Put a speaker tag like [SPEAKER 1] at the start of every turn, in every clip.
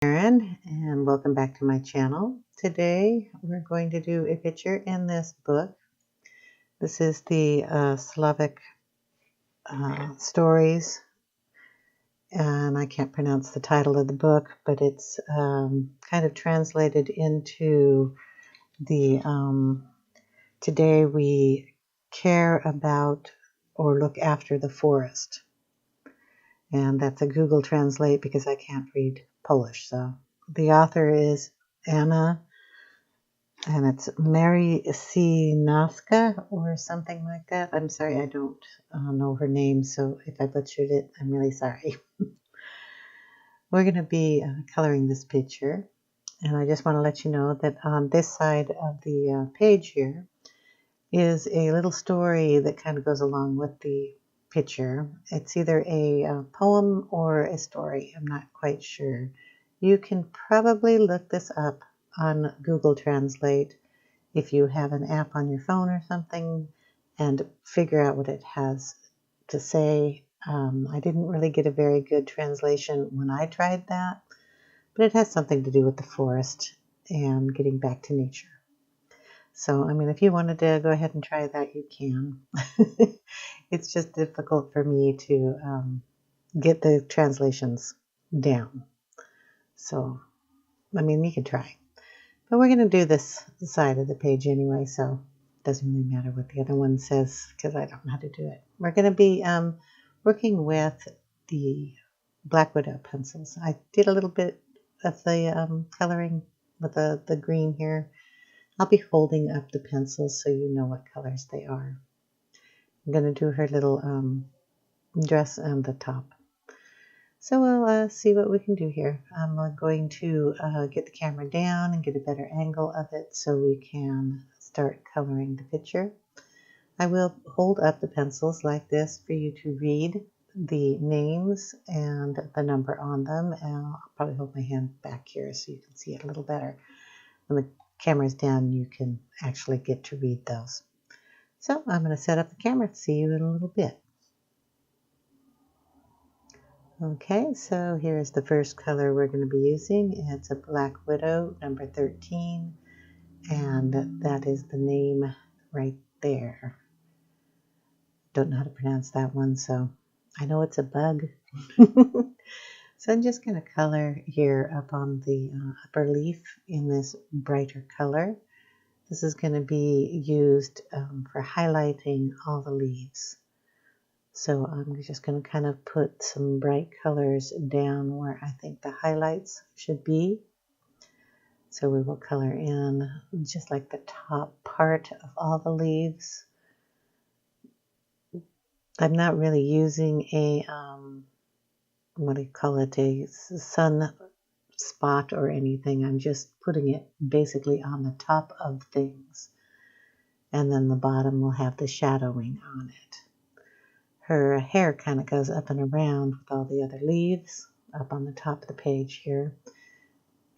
[SPEAKER 1] Caran, and welcome back to my channel. Today we're going to do a picture in this book. This is the Slavic Stories, and I can't pronounce the title of the book, but it's kind of translated into the today we care about or look after the forest. And that's a Google Translate because I can't read Polish. So the author is Anna, and it's Miarczynska or something like that. I'm sorry, I don't know her name, so if I butchered it, I'm really sorry. We're going to be coloring this picture, and I just want to let you know that on this side of the page here is a little story that kind of goes along with the picture. It's either a poem or a story. I'm not quite sure. You can probably look this up on Google Translate if you have an app on your phone or something and figure out what it has to say. I didn't really get a very good translation when I tried that, but it has something to do with the forest and getting back to nature. So, I mean, if you wanted to go ahead and try that, you can. It's just difficult for me to get the translations down. So, I mean, you could try. But we're going to do this side of the page anyway, so it doesn't really matter what the other one says because I don't know how to do it. We're going to be working with the Black Widow pencils. I did a little bit of the coloring with the green here. I'll be holding up the pencils so you know what colors they are. I'm going to do her little dress on the top. So we'll see what we can do here. I'm going to get the camera down and get a better angle of it so we can start coloring the picture. I will hold up the pencils like this for you to read the names and the number on them. And I'll probably hold my hand back here so you can see it a little better. When the camera's down, you can actually get to read those. So I'm going to set up the camera. See you in a little bit. Okay, so here's the first color we're going to be using. It's a Black Widow, number 13, and that is the name right there. Don't know how to pronounce that one, so I know it's a bug. So I'm just going to color here up on the upper leaf in this brighter color. This is going to be used for highlighting all the leaves. So I'm just going to kind of put some bright colors down where I think the highlights should be. So we will color in just like the top part of all the leaves. I'm not really using a, what do you call it, a sun spot or anything. I'm just putting it basically on the top of things. And then the bottom will have the shadowing on it. Her hair kind of goes up and around with all the other leaves up on the top of the page here.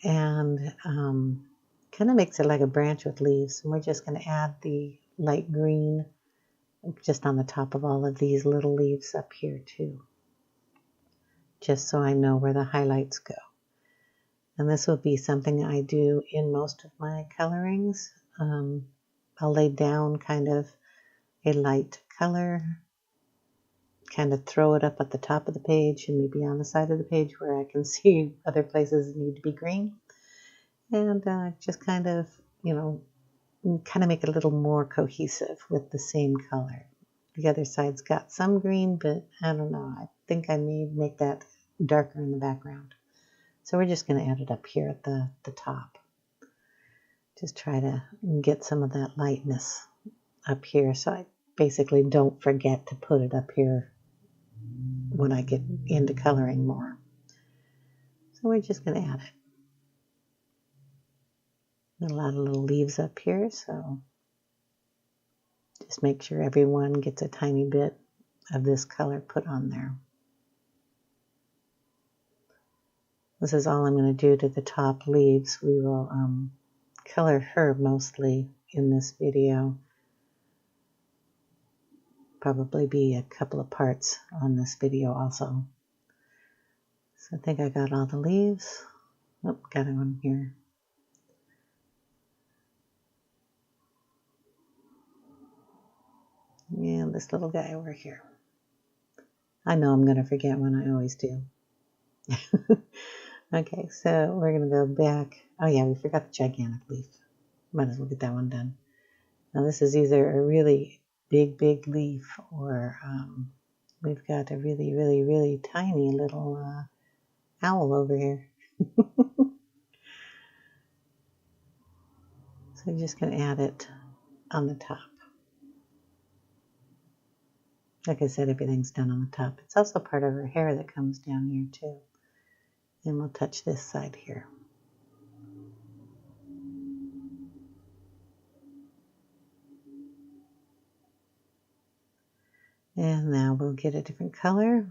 [SPEAKER 1] And kind of makes it like a branch with leaves. And we're just going to add the light green just on the top of all of these little leaves up here too. Just so I know where the highlights go. And this will be something I do in most of my colorings. I'll lay down kind of a light color, kind of throw it up at the top of the page and maybe on the side of the page where I can see other places need to be green. And just kind of, you know, kind of make it a little more cohesive with the same color. The other side's got some green, but I don't know. I think I may make that darker in the background. So we're just going to add it up here at the top. Just try to get some of that lightness up here so I basically don't forget to put it up here when I get into coloring more. So we're just going to add it. A lot of little leaves up here, so just make sure everyone gets a tiny bit of this color put on there. This is all I'm going to do to the top leaves. We will color her mostly in this video. Probably be a couple of parts on this video also. So I think I got all the leaves. Oh, got one here. And this little guy over here. I know I'm going to forget one, I always do. Okay, so we're going to go back. Oh yeah, we forgot the gigantic leaf. Might as well get that one done. Now this is either a really big leaf, or we've got a really tiny little owl over here. So I'm just going to add it on the top. Like I said, everything's done on the top. It's also part of her hair that comes down here too. And we'll touch this side here. And now we'll get a different color.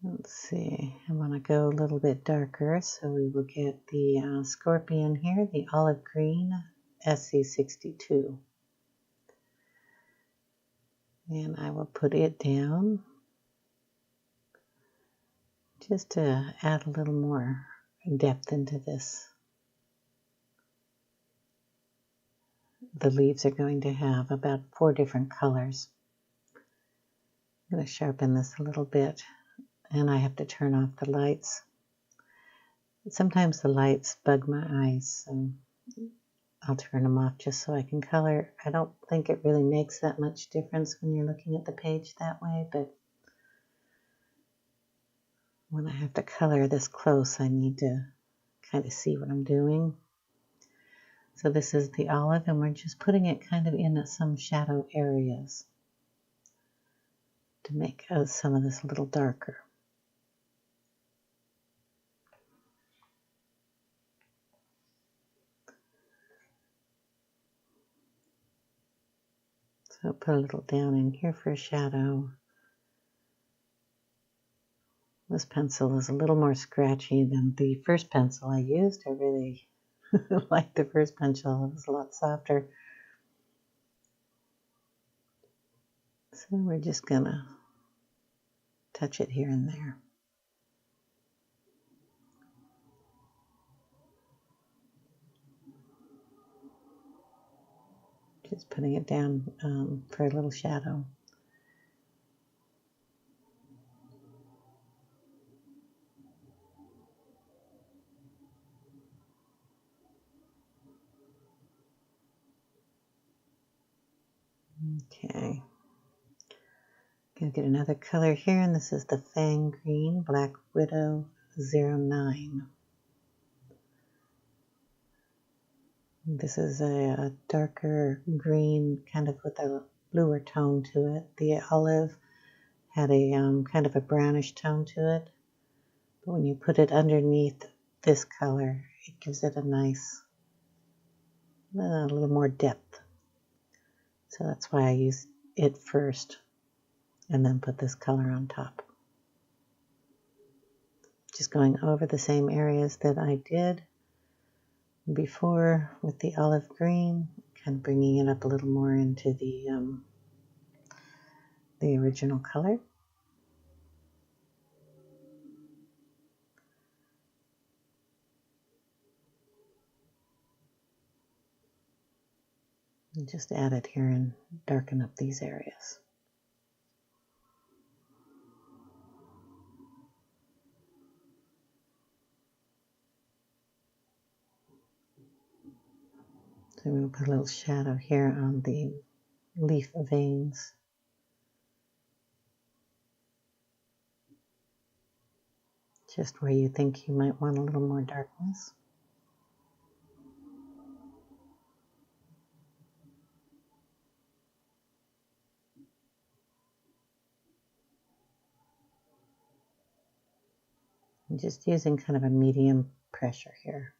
[SPEAKER 1] Let's see, I want to go a little bit darker, so we will get the scorpion here, the olive green SC62. And I will put it down just to add a little more depth into this. The leaves are going to have about 4 different colors. I'm going to sharpen this a little bit, and I have to turn off the lights. Sometimes the lights bug my eyes, so I'll turn them off just so I can color. I don't think it really makes that much difference when you're looking at the page that way, but when I have to color this close, I need to kind of see what I'm doing. So this is the olive, and we're just putting it kind of in some shadow areas to make some of this a little darker. So I'll put a little down in here for a shadow. This pencil is a little more scratchy than the first pencil I used. I really like the first pencil. It was a lot softer. So we're just gonna touch it here and there. Just putting it down for a little shadow. Okay. Gonna get another color here, and this is the Fang Green Black Widow 09. This is a darker green, kind of with a bluer tone to it. The olive had a kind of a brownish tone to it, but when you put it underneath this color, it gives it a nice, a little more depth. So that's why I use it first, and then put this color on top. Just going over the same areas that I did before with the olive green, kind of bringing it up a little more into the original color. And just add it here and darken up these areas. So we'll put a little shadow here on the leaf veins. Just where you think you might want a little more darkness. I'm just using kind of a medium pressure here.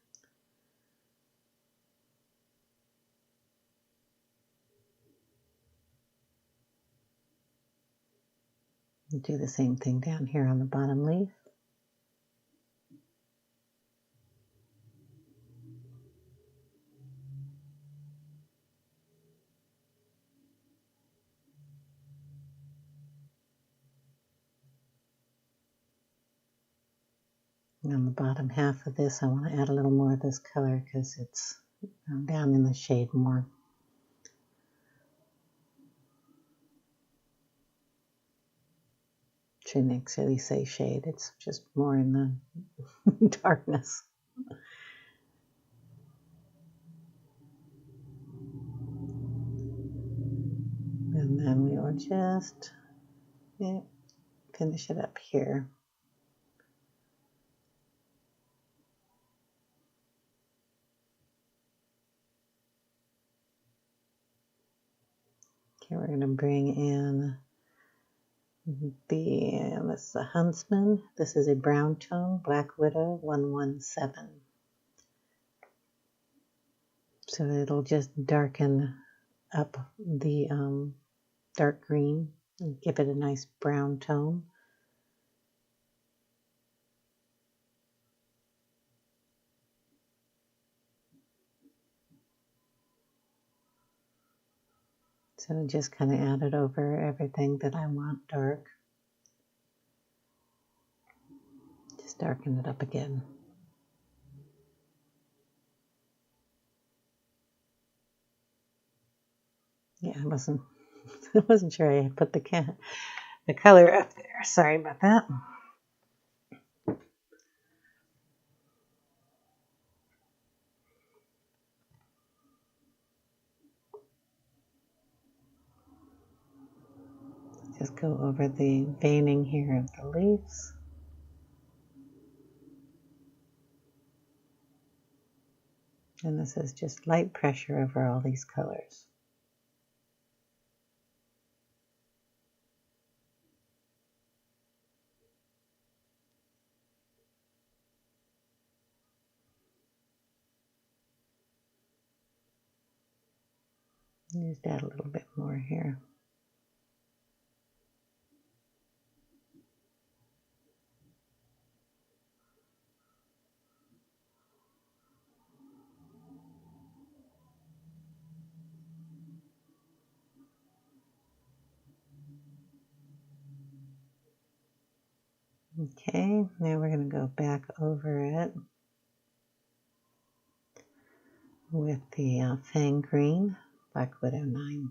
[SPEAKER 1] And do the same thing down here on the bottom leaf. On the bottom half of this, I want to add a little more of this color because it's down in the shade more. Shouldn't actually say shade, it's just more in the darkness. And then we will just finish it up here. Okay, we're going to bring in this is a Huntsman. This is a brown tone, Black Widow 117. So it'll just darken up the dark green and give it a nice brown tone. So just kind of add it over everything that I want dark. Just darken it up again. Yeah, I wasn't sure I had put the color up there. Sorry about that. Just go over the veining here of the leaves. And this is just light pressure over all these colors. Just add a little bit more here. Okay, now we're going to go back over it with the Fang green, Black Widow 9.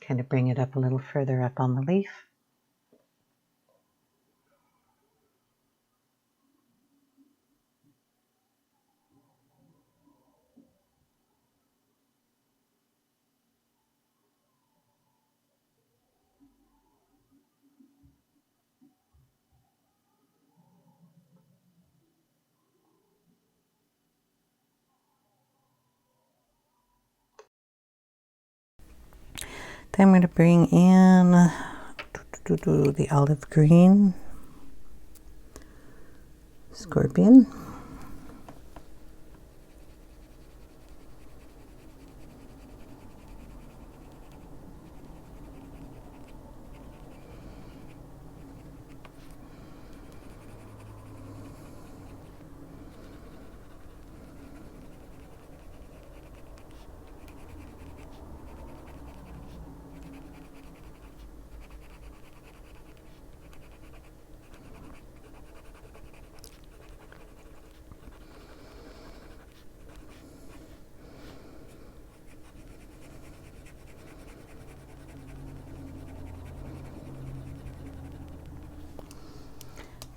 [SPEAKER 1] Kind of bring it up a little further up on the leaf. Then I'm going to bring in the olive green Scorpion.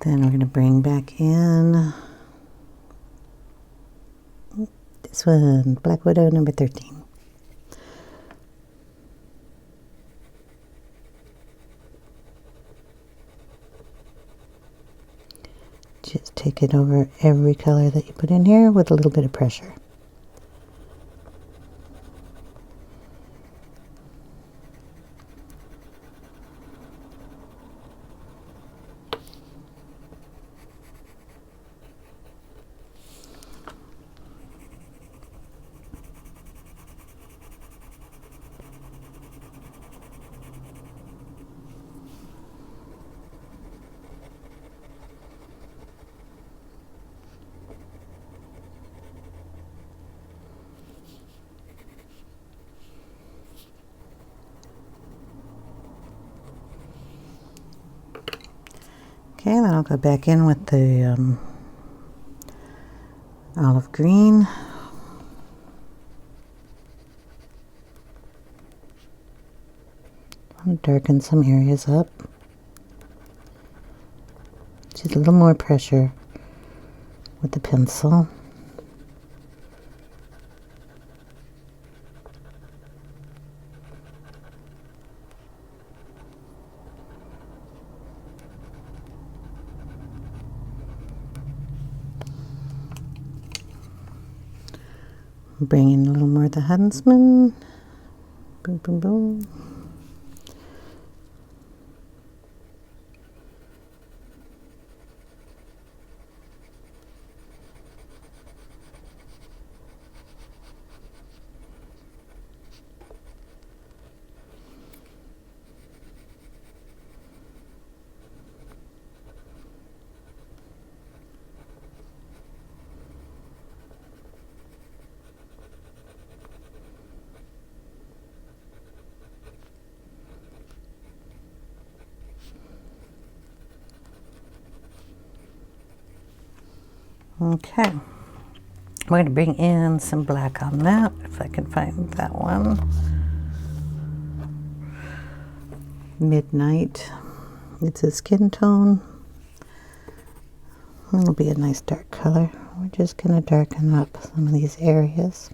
[SPEAKER 1] Then we're going to bring back in this one, Black Widow number 13. Just take it over every color that you put in here with a little bit of pressure. Okay, then I'll go back in with the olive green. I'll darken some areas up. Just a little more pressure with the pencil. Bring in a little more of the Huntsman. Boom, boom, boom. Okay, we're going to bring in some black on that, if I can find that one. Midnight, it's a skin tone. It'll be a nice dark color. We're just going to darken up some of these areas.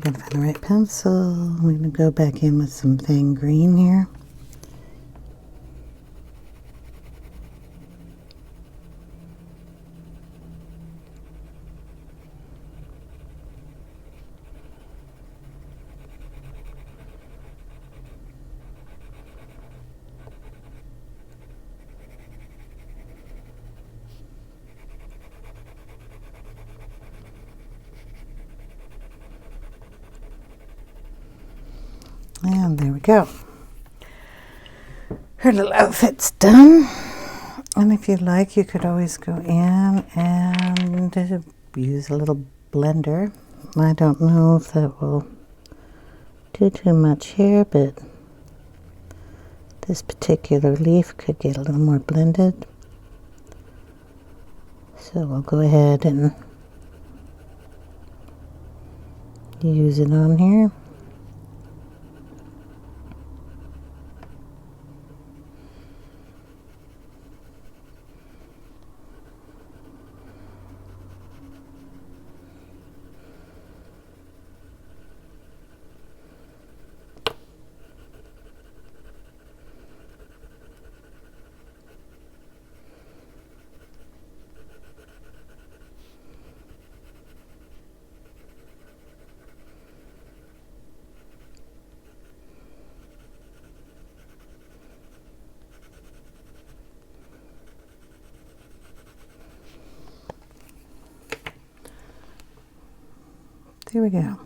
[SPEAKER 1] Gotta find the right pencil. I'm gonna go back in with some Fang green here. And there we go. Her little outfit's done. And if you like, you could always go in and use a little blender. I don't know if that will do too much here, but this particular leaf could get a little more blended. So we'll go ahead and use it on here. There we go.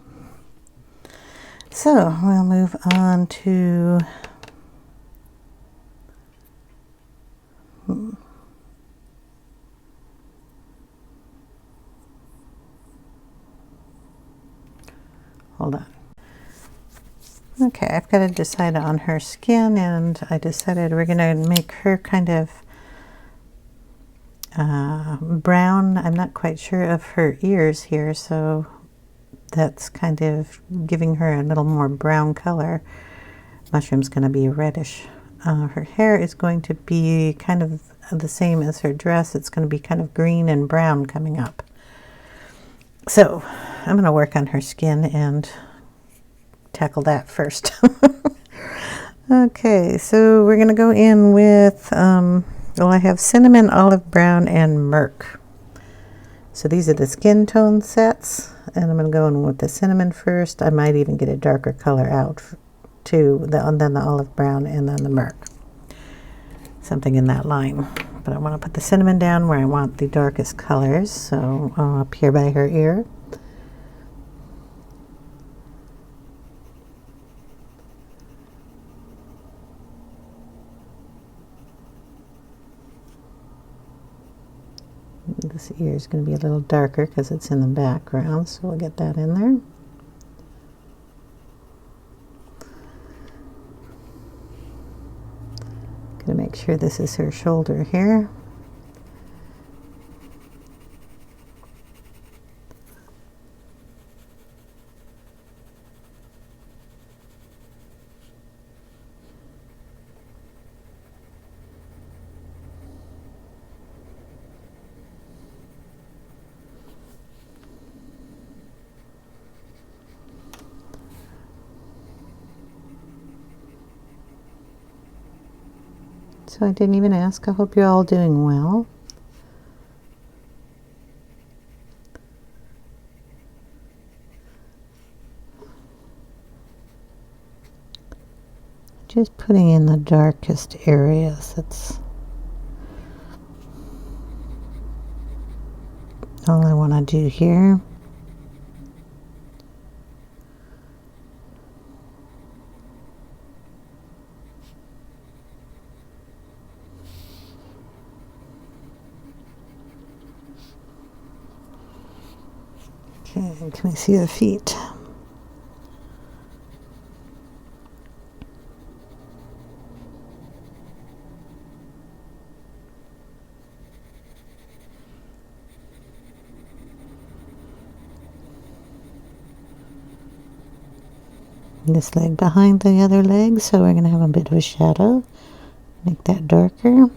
[SPEAKER 1] So we'll move on to hold on. Okay, I've got to decide on her skin, and I decided we're going to make her kind of brown. I'm not quite sure of her ears here, so that's kind of giving her a little more brown color. Mushroom's going to be reddish. Her hair is going to be kind of the same as her dress. It's going to be kind of green and brown coming up. So I'm going to work on her skin and tackle that first. Okay, so we're going to go in with, well, I have cinnamon, olive brown, and Murk. So these are the skin tone sets, and I'm going to go in with the cinnamon first. I might even get a darker color out too, then the olive brown, and then the Murk. Something in that line. But I want to put the cinnamon down where I want the darkest colors, so up here by her ear. This ear is going to be a little darker because it's in the background, so we'll get that in there. Going to make sure this is her shoulder here. So I didn't even ask. I hope you're all doing well. Just putting in the darkest areas. That's all I want to do here. Okay, can we see the feet? This leg behind the other leg, so we're going to have a bit of a shadow. Make that darker.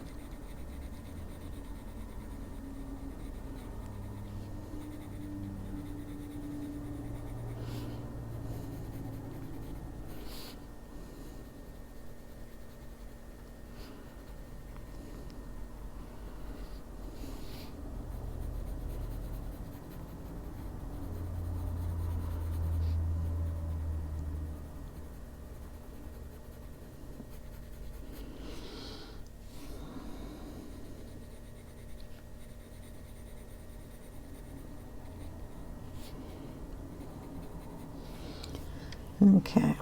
[SPEAKER 1] Okay,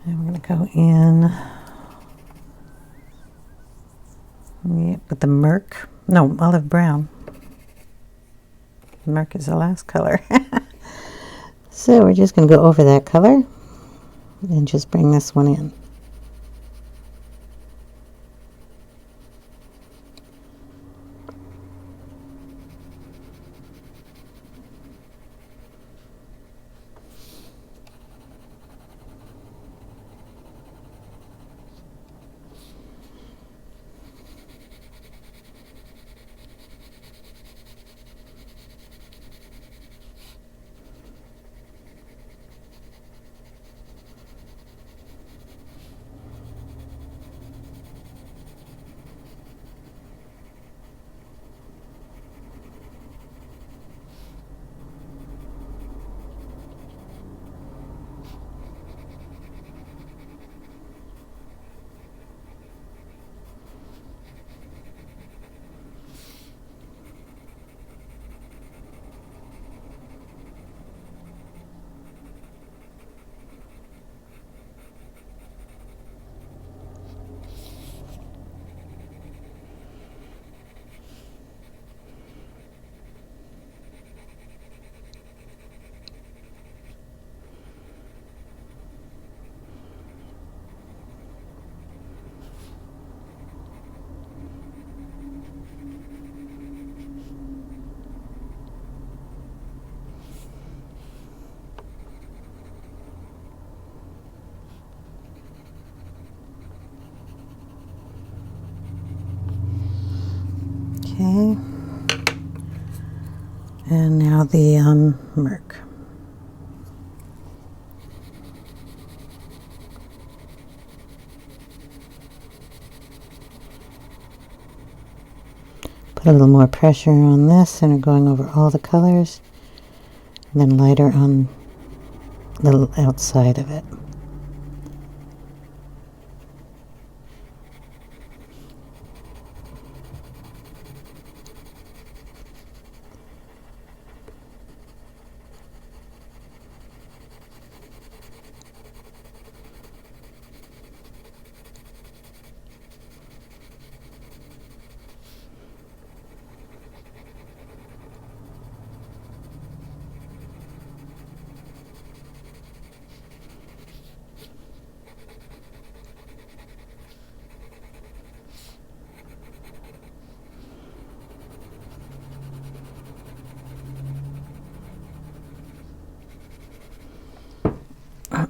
[SPEAKER 1] and we're going to go in with the Murk. No, olive brown. Murk is the last color. So we're just going to go over that color and just bring this one in. Okay. And now the Murk. Put a little more pressure on this and going over all the colors, and then lighter on the outside of it.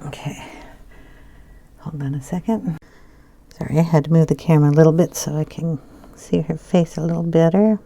[SPEAKER 1] Okay, hold on a second. Sorry, I had to move the camera a little bit so I can see her face a little better.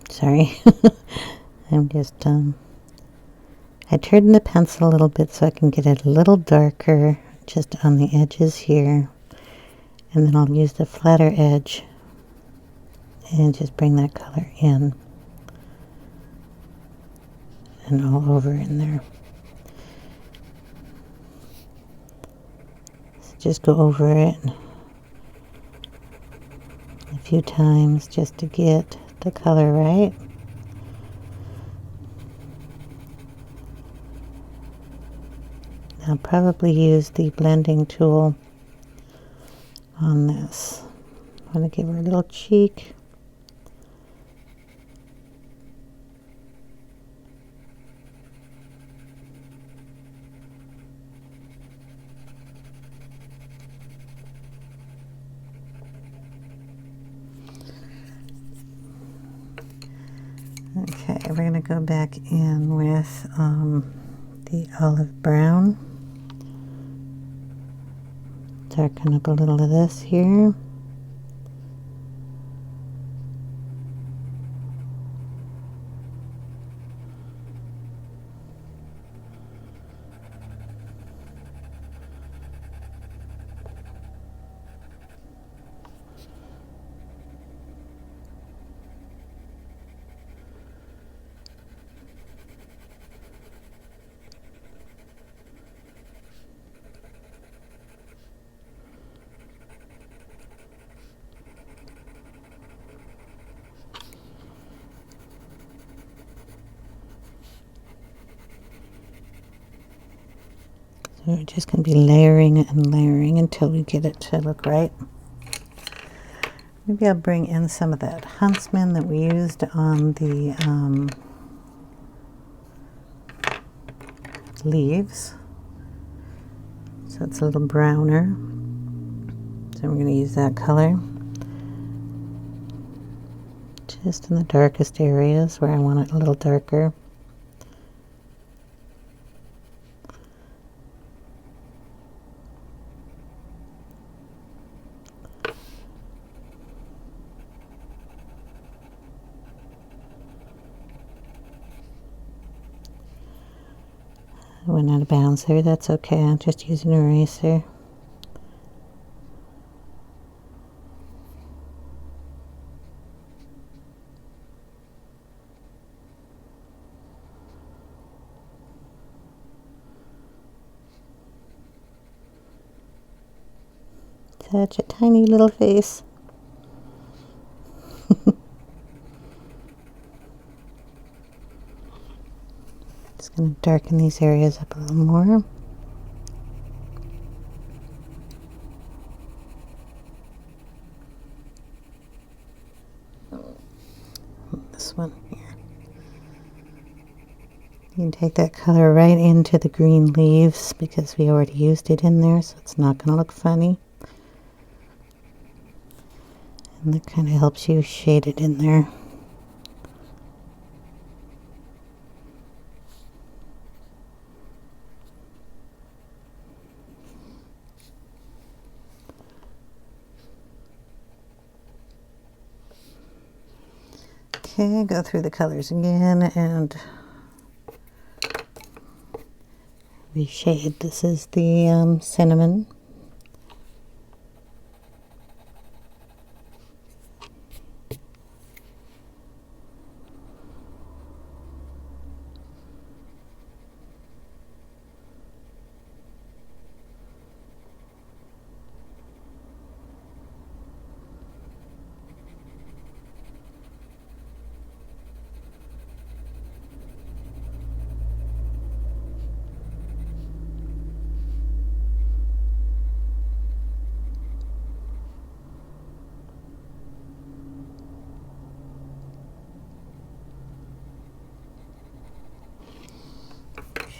[SPEAKER 1] Sorry, I'm just, I turned the pencil a little bit so I can get it a little darker just on the edges here. And then I'll use the flatter edge and just bring that color in and all over in there. So just go over it a few times just to get the color right. I'll probably use the blending tool on this. I'm going to give her a little cheek. Okay, we're going to go back in with the olive brown. Darken up a little of this here. So we're just going to be layering and layering until we get it to look right. Maybe I'll bring in some of that Huntsman that we used on the leaves. So it's a little browner. So we're going to use that color just in the darkest areas where I want it a little darker. I went out of bounds there. That's okay. I'm just using an eraser. Such a tiny little face. Just going to darken these areas up a little more. This one here. You can take that color right into the green leaves because we already used it in there, so it's not going to look funny. And that kind of helps you shade it in there. Okay, go through the colors again and reshade. This is the cinnamon.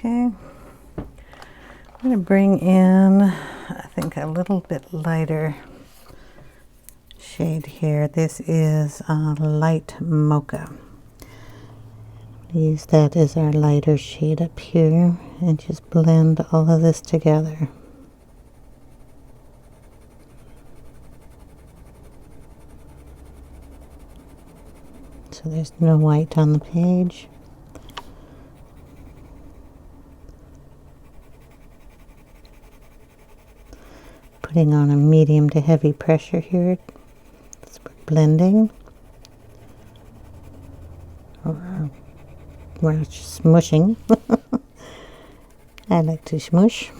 [SPEAKER 1] Okay, I'm going to bring in, I think, a little bit lighter shade here. This is light Mocha. Use that as our lighter shade up here and just blend all of this together. So there's no white on the page. Putting on a medium to heavy pressure here. It's blending. Or we're smushing. I like to smush.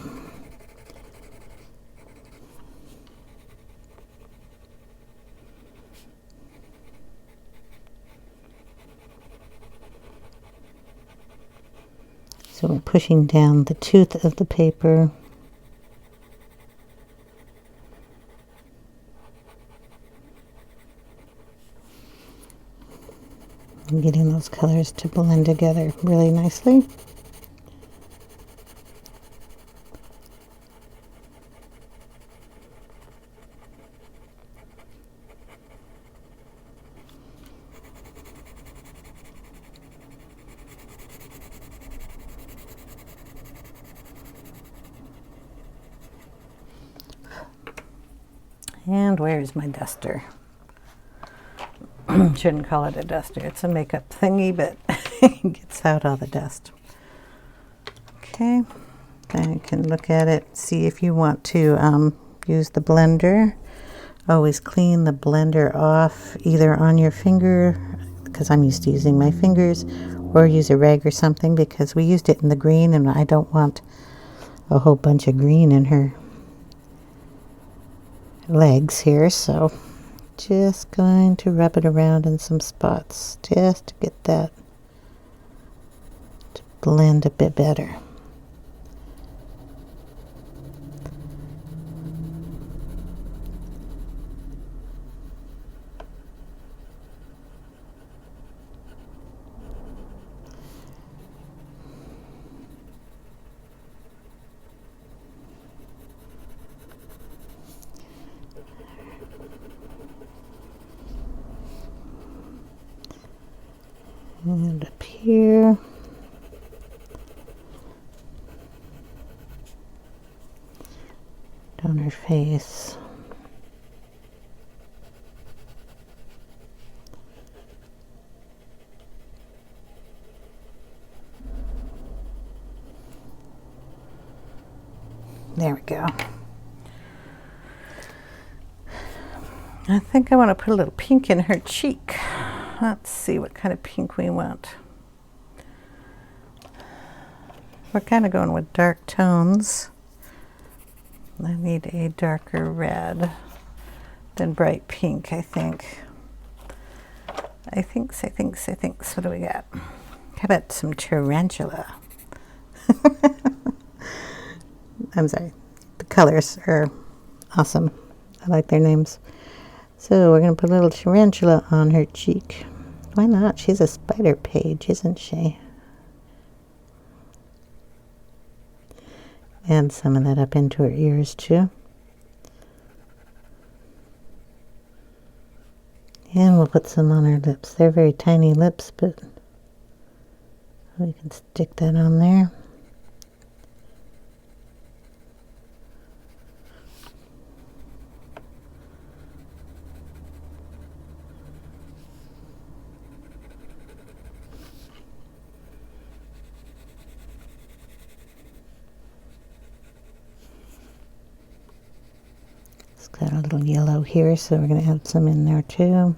[SPEAKER 1] So we're pushing down the tooth of the paper. And getting those colors to blend together really nicely. And where's my duster? Shouldn't call it a duster. It's a makeup thingy, but it gets out all the dust. Okay, I can look at it, see if you want to use the blender. Always clean the blender off either on your finger, because I'm used to using my fingers, or use a rag or something, because we used it in the green and I don't want a whole bunch of green in her legs here, so just going to rub it around in some spots just to get that to blend a bit better. And up here, down her face. There we go. I think I want to put a little pink in her cheek. Let's see what kind of pink we want. We're kind of going with dark tones. I need a darker red than bright pink, I think. I think. What do we got? How about some tarantula? I'm sorry. The colors are awesome. I like their names. So we're going to put a little tarantula on her cheek. Why not? She's a spider page, isn't she? Add some of that up into her ears too. And we'll put some on her lips. They're very tiny lips, but we can stick that on there. Got a little yellow here, so we're going to add some in there too.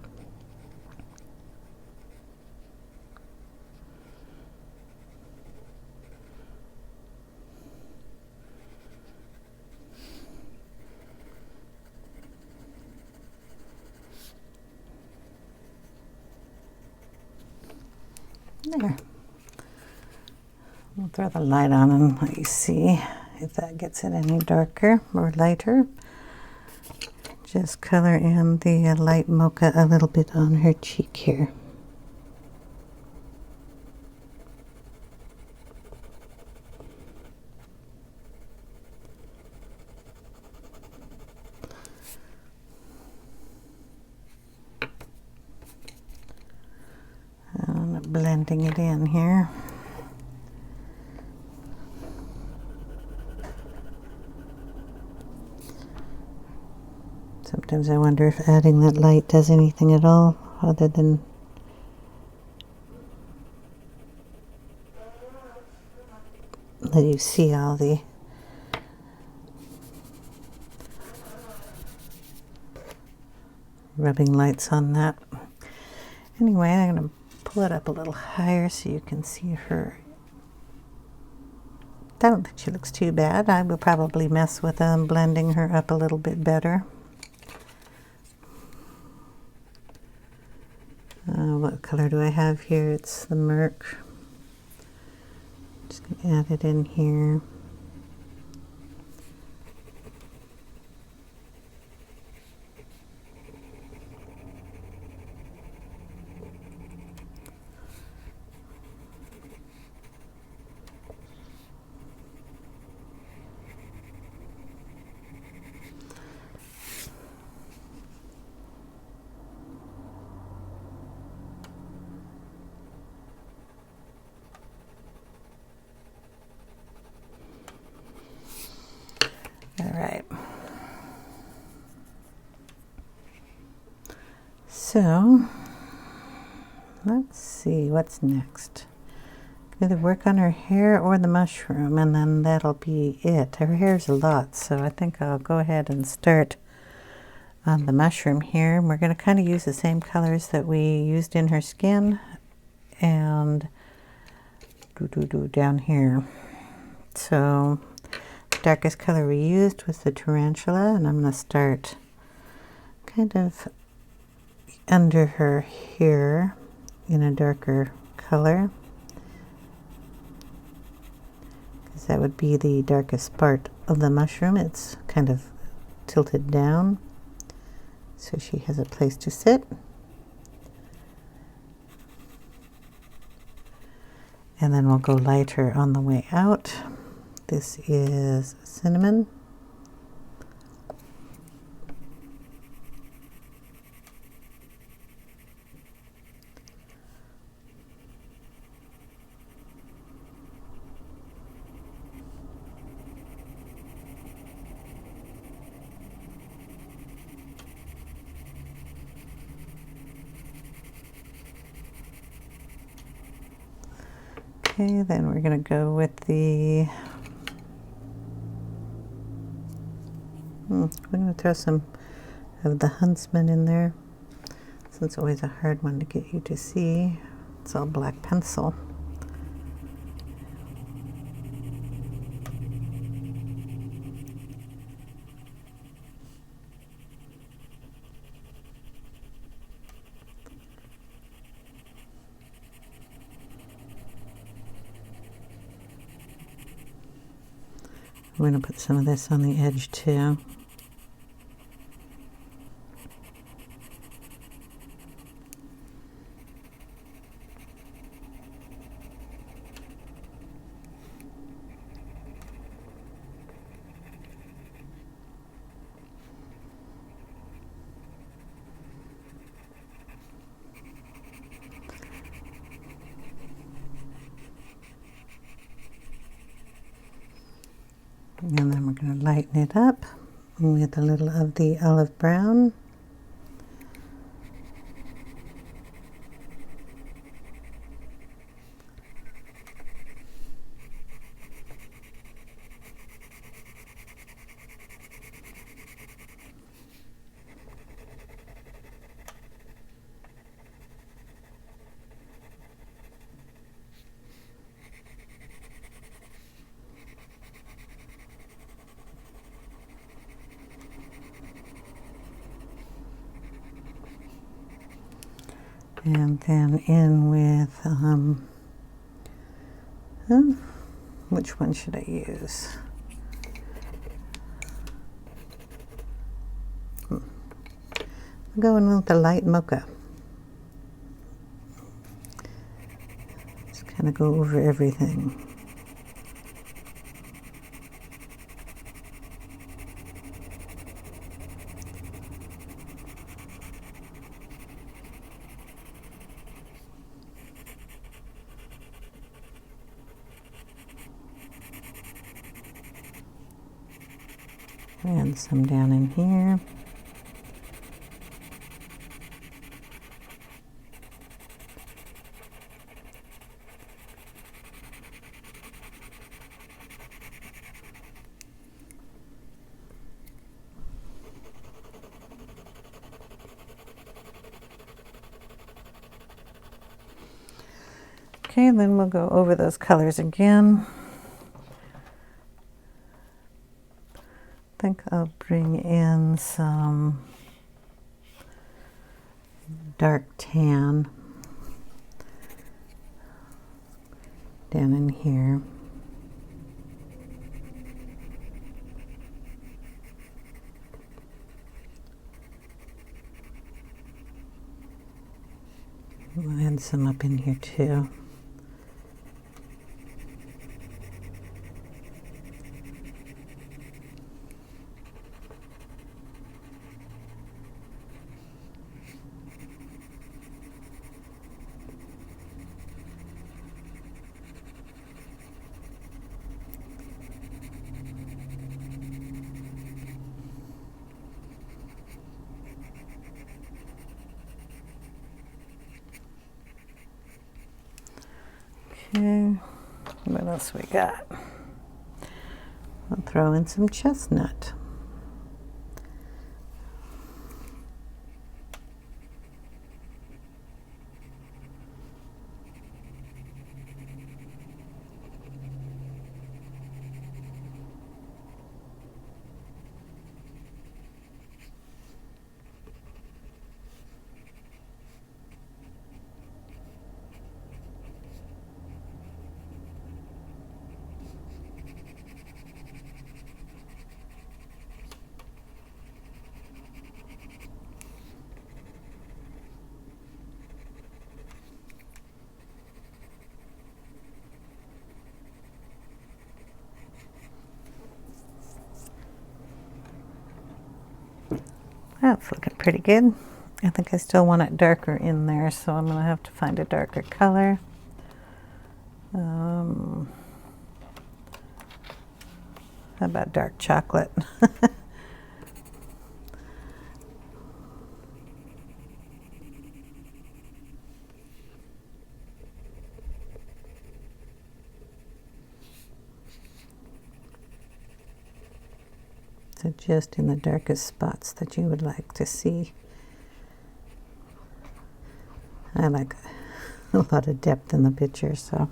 [SPEAKER 1] There. We'll throw the light on and let you see if that gets it any darker or lighter. Just color in the light mocha a little bit on her cheek here. I'm blending it in here. Sometimes I wonder if adding that light does anything at all other than let you see all the rubbing lights on that. Anyway, I'm going to pull it up a little higher so you can see her. I don't think she looks too bad. I will probably mess with blending her up a little bit better. What color do I have here? It's the Murk. Just going to add it in here. All right. So let's see what's next. Either work on her hair or the mushroom, and then that'll be it. Her hair's a lot, so I think I'll go ahead and start on the mushroom here. We're going to kind of use the same colors that we used in her skin and down here. So the darkest color we used was the tarantula, and I'm going to start kind of under her hair in a darker color, because that would be the darkest part of the mushroom. It's kind of tilted down, so she has a place to sit. And then we'll go lighter on the way out. This is cinnamon. Okay, then we're going to go with the We're going to throw some of the Huntsman in there. So it's always a hard one to get you to see. It's all black pencil. We're going to put some of this on the edge too. And then we're going to lighten it up with a little of the olive brown. And then in with, which one should I use? I'm going with the light Mocha. Just kind of go over everything. And some down in here. Okay, then we'll go over those colors again. I think I'll bring in some dark tan down in here. We'll add some up in here too. Okay, what else we got? I'll throw in some chestnut. That's looking pretty good. I think I still want it darker in there, so I'm going to have to find a darker color. How about dark chocolate? So just in the darkest spots that you would like to see. I like a lot of depth in the picture, so.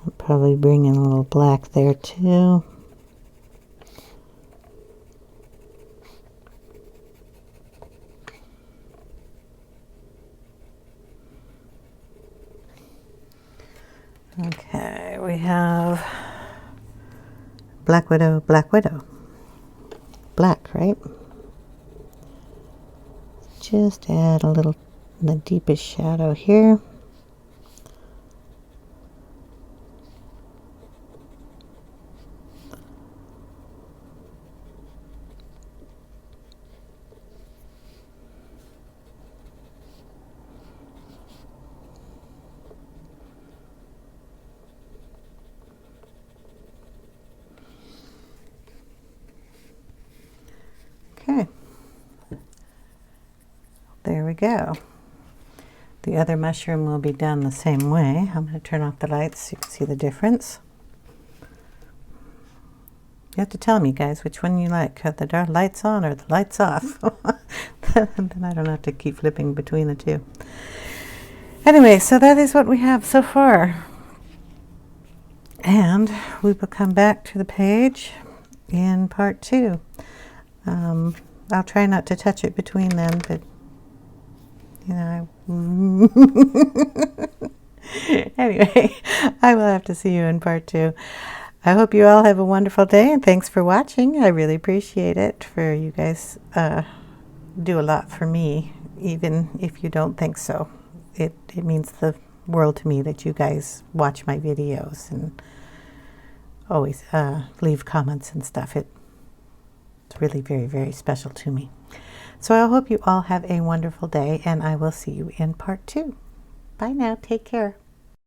[SPEAKER 1] I'll probably bring in a little black there too. Okay, we have Black Widow, Black Widow. Black, right? Just add a little in the deepest shadow here. Okay, there we go. The other mushroom will be done the same way. I'm going to turn off the lights so you can see the difference. You have to tell me, guys, which one you like. Have the dark lights on or the lights off? Then I don't have to keep flipping between the two. Anyway, so that is what we have so far. And we will come back to the page in part 2. I'll try not to touch it between them, but you know, anyway, I will have to see you in part 2. I hope you all have a wonderful day, and thanks for watching. I really appreciate it. For you guys do a lot for me, even if you don't think so. It means the world to me that you guys watch my videos and always leave comments and stuff. It's really very, very special to me. So I hope you all have a wonderful day, and I will see you in part 2. Bye now. Take care.